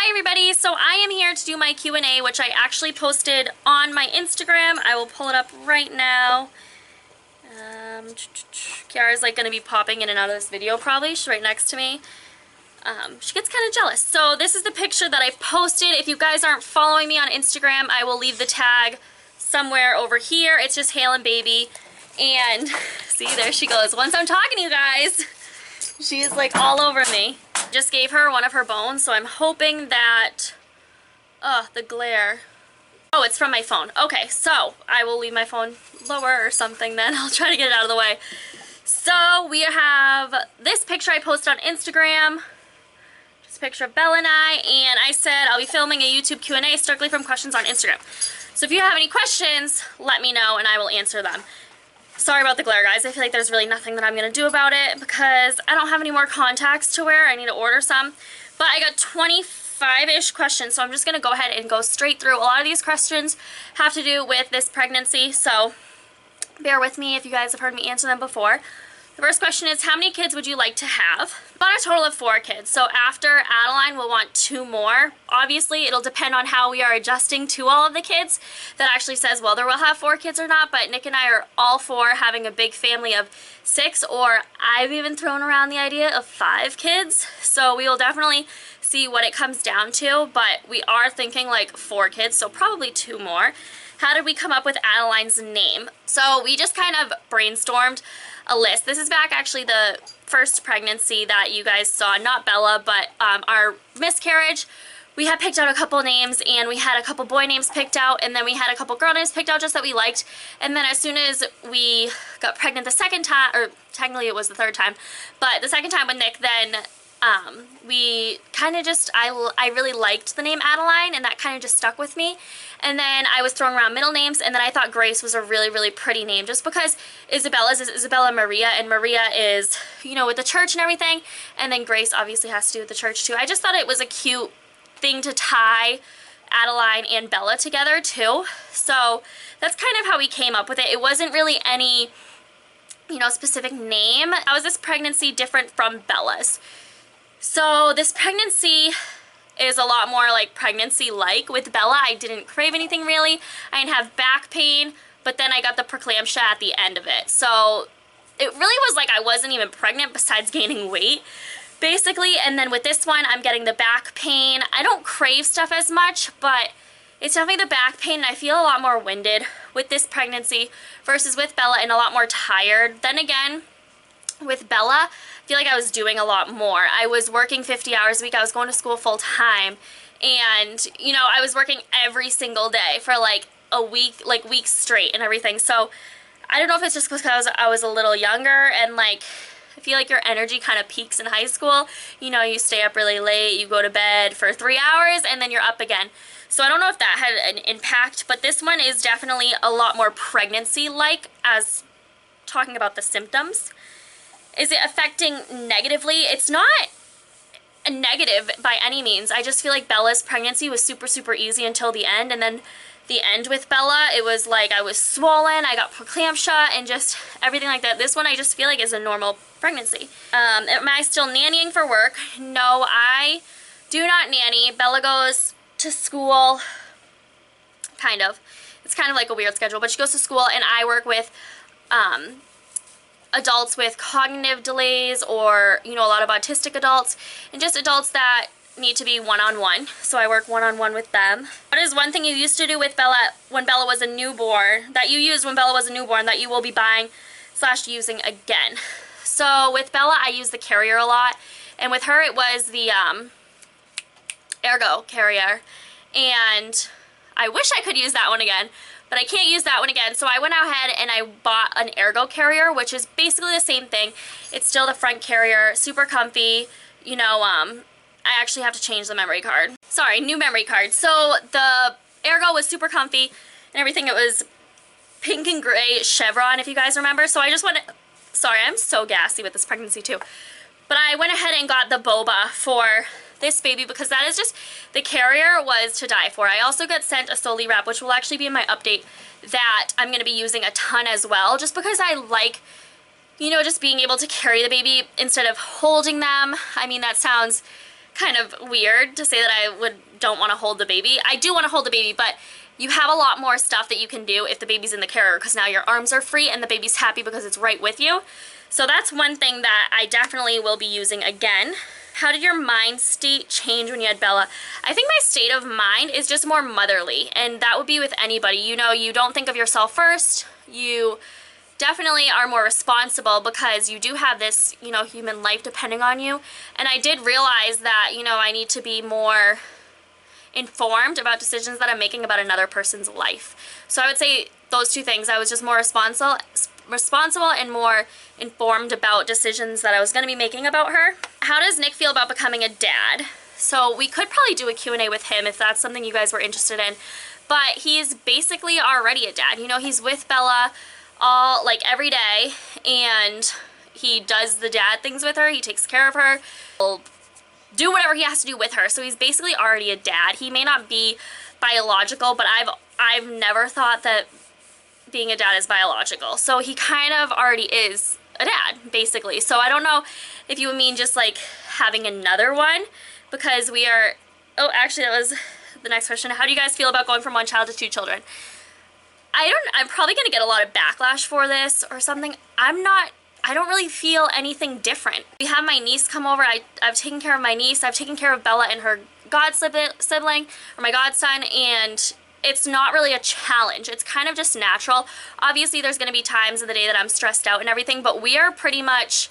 Hi everybody, so I am here to do my Q&A, which I actually posted on my Instagram. I will pull it up right now. Kiara's like going to be popping in and out of this video probably. She's right next to me. She gets kind of jealous. So this is the picture that I posted. If you guys aren't following me on Instagram, I will leave the tag somewhere over here. It's just Hailey and baby. And see, there she goes. Once I'm talking to you guys, she is like all over me. Just gave her one of her bones, so I'm hoping that, the glare. Oh, it's from my phone. Okay, so I will leave my phone lower or something then. I'll try to get it out of the way. So we have this picture I posted on Instagram. Just a picture of Bella and I said I'll be filming a YouTube Q&A strictly from questions on Instagram. So if you have any questions, let me know and I will answer them. Sorry about the glare, guys. I feel like there's really nothing that I'm going to do about it because I don't have any more contacts to wear. I need to order some. But I got 25-ish questions, so I'm just going to go ahead and go straight through. A lot of these questions have to do with this pregnancy, so bear with me if you guys have heard me answer them before. The first question is, how many kids would you like to have? About a total of 4 kids. So after Adeline, we'll want 2 more. Obviously, it'll depend on how we are adjusting to all of the kids. That actually says whether we'll have 4 kids or not, but Nick and I are all for having a big family of 6, or I've even thrown around the idea of 5 kids. So we will definitely see what it comes down to, but we are thinking like 4 kids, so probably 2 more. How did we come up with Adeline's name? So we just kind of brainstormed a list. This is back actually the first pregnancy that you guys saw, not Bella, but our miscarriage. We had picked out a couple names and we had a couple boy names picked out, and then we had a couple girl names picked out just that we liked. And then as soon as we got pregnant the second time, or technically it was the 3rd time, but the second time with Nick, then we kind of just, I really liked the name Adeline, and that kind of just stuck with me. And then I was throwing around middle names, and then I thought Grace was a really, really pretty name, just because Isabella's is Isabella Maria, and Maria is, you know, with the church and everything, and then Grace obviously has to do with the church too. I just thought it was a cute thing to tie Adeline and Bella together too. So that's kind of how we came up with it. It wasn't really any, you know, specific name. How is this pregnancy different from Bella's? So this pregnancy is a lot more like pregnancy-like. With Bella, I didn't crave anything really. I didn't have back pain, but then I got the preeclampsia at the end of it. So it really was like I wasn't even pregnant besides gaining weight, basically. And then with this one, I'm getting the back pain. I don't crave stuff as much, but it's definitely the back pain, and I feel a lot more winded with this pregnancy versus with Bella, and a lot more tired. Then again, with Bella, I feel like I was doing a lot more. I was working 50 hours a week. I was going to school full time, and you know, I was working every single day for like a week, like weeks straight and everything. So I don't know if it's just because I was a little younger, and like I feel like your energy kind of peaks in high school. You know, you stay up really late, you go to bed for 3 hours, and then you're up again. So I don't know if that had an impact, but this one is definitely a lot more pregnancy-like, as talking about the symptoms. Is it affecting negatively? It's not a negative by any means. I just feel like Bella's pregnancy was super, super easy until the end, and then the end with Bella, it was like I was swollen, I got preeclampsia, and just everything like that. This one I just feel like is a normal pregnancy. Am I still nannying for work? No, I do not nanny. Bella goes to school, kind of. It's kind of like a weird schedule, but she goes to school, and I work with adults with cognitive delays, or, you know, a lot of autistic adults, and just adults that need to be one-on-one. So I work one-on-one with them. What is one thing you used to do with Bella when Bella was a newborn, that you used when Bella was a newborn, that you will be buying / using again? So with Bella, I use the carrier a lot, and with her it was the Ergo carrier, and I wish I could use that one again, but I can't use that one again. So I went ahead and I bought an Ergo carrier, which is basically the same thing. It's still the front carrier, super comfy. You know, I actually have to change the memory card. Sorry, new memory card. So the Ergo was super comfy and everything. It was pink and gray chevron, if you guys remember. So I just went, sorry, I'm so gassy with this pregnancy too. But I went ahead and got the boba for this baby because that is just, the carrier was to die for. I also got sent a Soli wrap, which will actually be in my update, that I'm going to be using a ton as well, just because I like, you know, just being able to carry the baby instead of holding them. I mean, that sounds kind of weird to say that I don't want to hold the baby. I do want to hold the baby, but you have a lot more stuff that you can do if the baby's in the carrier, because now your arms are free and the baby's happy because it's right with you. So that's one thing that I definitely will be using again. How did your mind state change when you had Bella? I think my state of mind is just more motherly, and that would be with anybody. You know, you don't think of yourself first. You definitely are more responsible because you do have this, you know, human life depending on you. And I did realize that, you know, I need to be more informed about decisions that I'm making about another person's life. So I would say those two things. I was just more responsible and more informed about decisions that I was going to be making about her. How does Nick feel about becoming a dad? So we could probably do a Q&A with him if that's something you guys were interested in. But he's basically already a dad. You know, he's with Bella all, like, every day, and he does the dad things with her. He takes care of her. He'll do whatever he has to do with her. So he's basically already a dad. He may not be biological, but I've never thought that being a dad is biological. So he kind of already is a dad, basically. So I don't know if you would mean just like having another one, because we are, oh, actually that was the next question. How do you guys feel about going from one child to 2 children? I'm probably gonna get a lot of backlash for this or something. I don't really feel anything different. We have my niece come over. I've taken care of my niece. I've taken care of Bella and her sibling, or my godson, and it's not really a challenge. It's kind of just natural. Obviously, there's gonna be times of the day that I'm stressed out and everything, but we are pretty much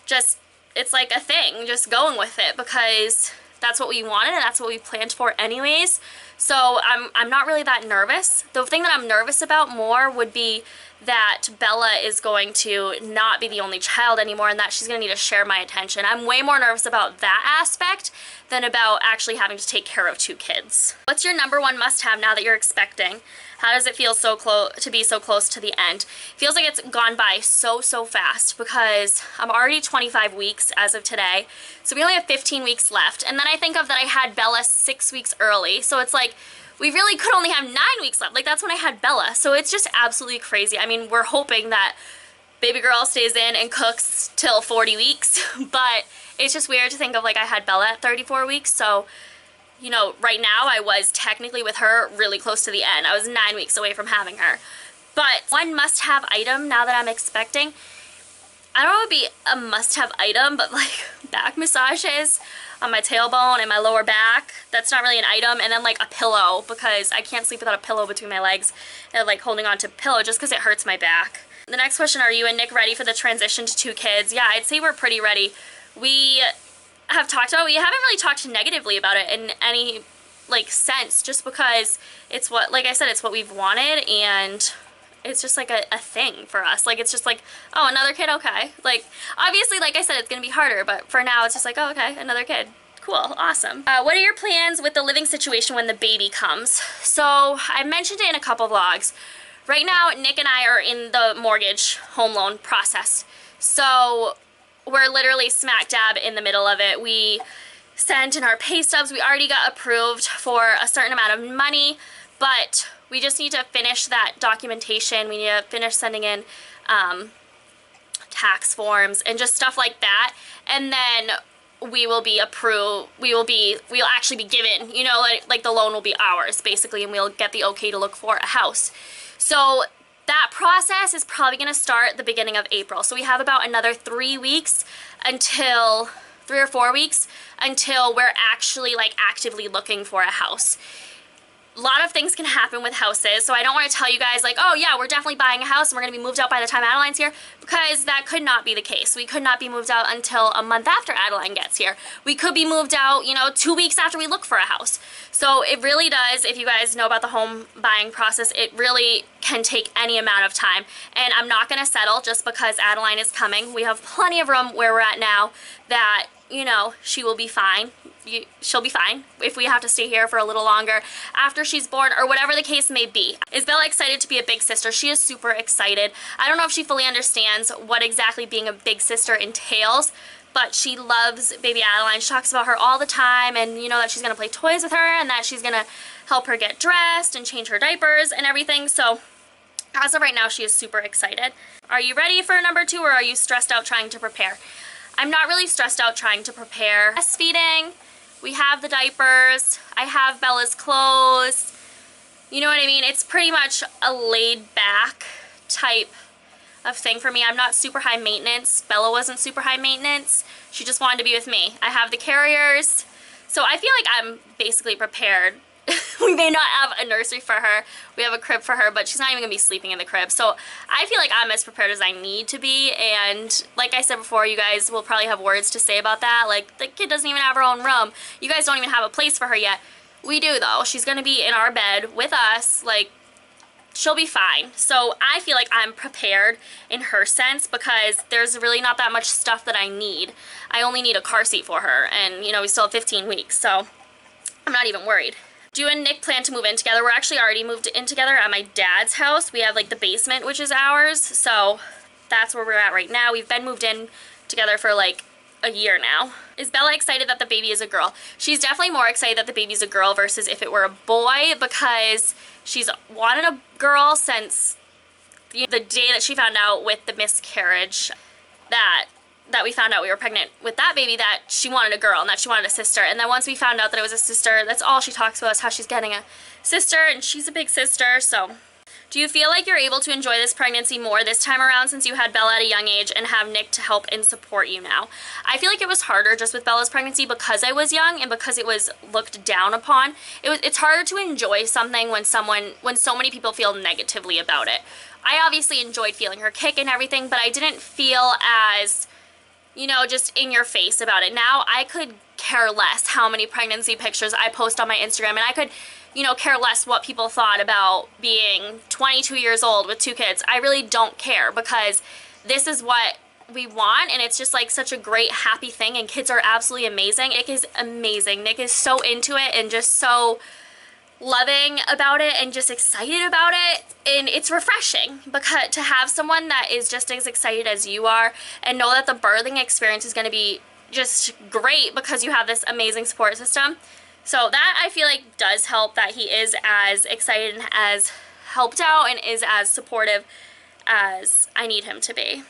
just, it's like a thing, just going with it, because that's what we wanted and that's what we planned for anyways. So I'm not really that nervous. The thing that I'm nervous about more would be that Bella is going to not be the only child anymore and that she's going to need to share my attention. I'm way more nervous about that aspect than about actually having to take care of 2 kids. What's your #1 must-have now that you're expecting? How does it feel to be so close to the end? It feels like it's gone by so fast, because I'm already 25 weeks as of today. So we only have 15 weeks left. And then I think of that I had Bella 6 weeks early. So it's like, we really could only have 9 weeks left. Like, that's when I had Bella. So it's just absolutely crazy. I mean, we're hoping that baby girl stays in and cooks till 40 weeks. But it's just weird to think of, like, I had Bella at 34 weeks. So, you know, right now I was technically with her really close to the end. I was 9 weeks away from having her. But one must-have item now that I'm expecting, I don't know if it would be a must-have item, but like back massages on my tailbone and my lower back. That's not really an item. And then like a pillow, because I can't sleep without a pillow between my legs and like holding on to a pillow just because it hurts my back. The next question, are you and Nick ready for the transition to 2 kids? Yeah, I'd say we're pretty ready. We haven't really talked negatively about it in any like sense, just because it's what, like I said, it's what we've wanted, and it's just like a thing for us. Like, it's just like, oh, another kid, okay. Like, obviously, like I said, it's gonna be harder, but for now it's just like, oh, okay, another kid. Cool, awesome. What are your plans with the living situation when the baby comes? So I mentioned it in a couple vlogs. Right now, Nick and I are in the mortgage home loan process. So we're literally smack dab in the middle of it. We sent in our pay stubs. We already got approved for a certain amount of money, but we just need to finish that documentation. We need to finish sending in tax forms and just stuff like that. And then we will be approved. We'll actually be given, you know, like the loan will be ours basically, and we'll get the okay to look for a house. So that process is probably going to start the beginning of April. So we have about another 3 weeks until, 3 or 4 weeks until we're actually like actively looking for a house. A lot of things can happen with houses, so I don't want to tell you guys like, oh yeah, we're definitely buying a house and we're going to be moved out by the time Adeline's here, because that could not be the case. We could not be moved out until a month after Adeline gets here. We could be moved out, you know, 2 weeks after we look for a house. So it really does, if you guys know about the home buying process, it really can take any amount of time. And I'm not going to settle just because Adeline is coming. We have plenty of room where we're at now that, you know, she will be fine. She'll be fine if we have to stay here for a little longer after she's born, or whatever the case may be. Is Bella excited to be a big sister? She is super excited. I don't know if she fully understands what exactly being a big sister entails, but she loves baby Adeline. She talks about her all the time, and you know that she's gonna play toys with her and that she's gonna help her get dressed and change her diapers and everything. So as of right now, she is super excited. Are you ready for #2, or are you stressed out trying to prepare? I'm not really stressed out trying to prepare. Breastfeeding We have the diapers. I have Bella's clothes. You know what I mean? It's pretty much a laid back type of thing for me. I'm not super high maintenance. Bella wasn't super high maintenance. She just wanted to be with me. I have the carriers. So I feel like I'm basically prepared. We may not have a nursery for her. We have a crib for her, but she's not even gonna be sleeping in the crib. So I feel like I'm as prepared as I need to be. And like I said before, you guys will probably have words to say about that. Like, the kid doesn't even have her own room. You guys don't even have a place for her yet. We do though. She's gonna be in our bed with us. Like, she'll be fine. So I feel like I'm prepared in her sense because there's really not that much stuff that I need. I only need a car seat for her, and you know, we still have 15 weeks, so I'm not even worried. You and Nick plan to move in together. We're actually already moved in together at my dad's house. We have like the basement, which is ours, so that's where we're at right now. We've been moved in together for like a year now. Is Bella excited that the baby is a girl? She's definitely more excited that the baby's a girl versus if it were a boy, because she's wanted a girl since the day that she found out with the miscarriage that we found out we were pregnant with that baby, that she wanted a girl and that she wanted a sister. And then once we found out that it was a sister, that's all she talks about is how she's getting a sister, and she's a big sister. So do you feel like you're able to enjoy this pregnancy more this time around since you had Bella at a young age and have Nick to help and support you now? I feel like it was harder just with Bella's pregnancy because I was young and because it was looked down upon. It's harder to enjoy something when so many people feel negatively about it. I obviously enjoyed feeling her kick and everything, but I didn't feel as, you know, just in your face about it. Now I could care less how many pregnancy pictures I post on my Instagram, and I could, you know, care less what people thought about being 22 years old with 2 kids. I really don't care because this is what we want, and it's just like such a great, happy thing, and kids are absolutely amazing. Nick is amazing. Nick is so into it and just so loving about it and just excited about it, and it's refreshing because to have someone that is just as excited as you are and know that the birthing experience is going to be just great because you have this amazing support system. So that I feel like does help, that he is as excited and as helped out and is as supportive as I need him to be.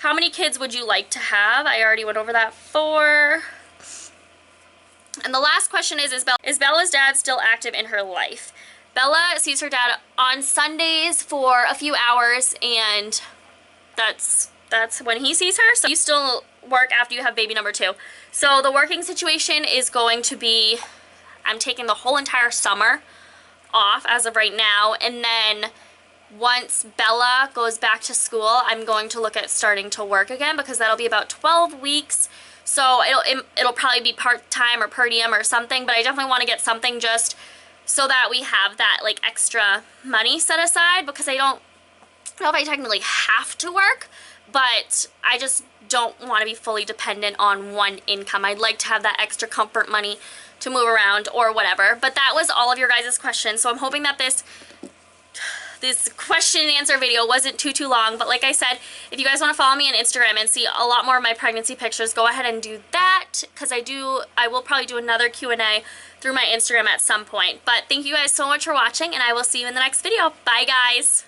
How many kids would you like to have? I already went over that 4. And the last question is Bella's dad still active in her life? Bella sees her dad on Sundays for a few hours, and that's when he sees her. So you still work after you have baby number 2. So the working situation is going to be, I'm taking the whole entire summer off as of right now, and then once Bella goes back to school, I'm going to look at starting to work again because that'll be about 12 weeks. So it'll probably be part-time or per diem or something, but I definitely want to get something just so that we have that like extra money set aside, because I don't know if I technically have to work, but I just don't want to be fully dependent on one income. I'd like to have that extra comfort money to move around or whatever. But that was all of your guys' questions, so I'm hoping that this question and answer video wasn't too long. But like I said, if you guys want to follow me on Instagram and see a lot more of my pregnancy pictures, go ahead and do that, because I will probably do another Q&A through my Instagram at some point. But thank you guys so much for watching, and I will see you in the next video. Bye guys.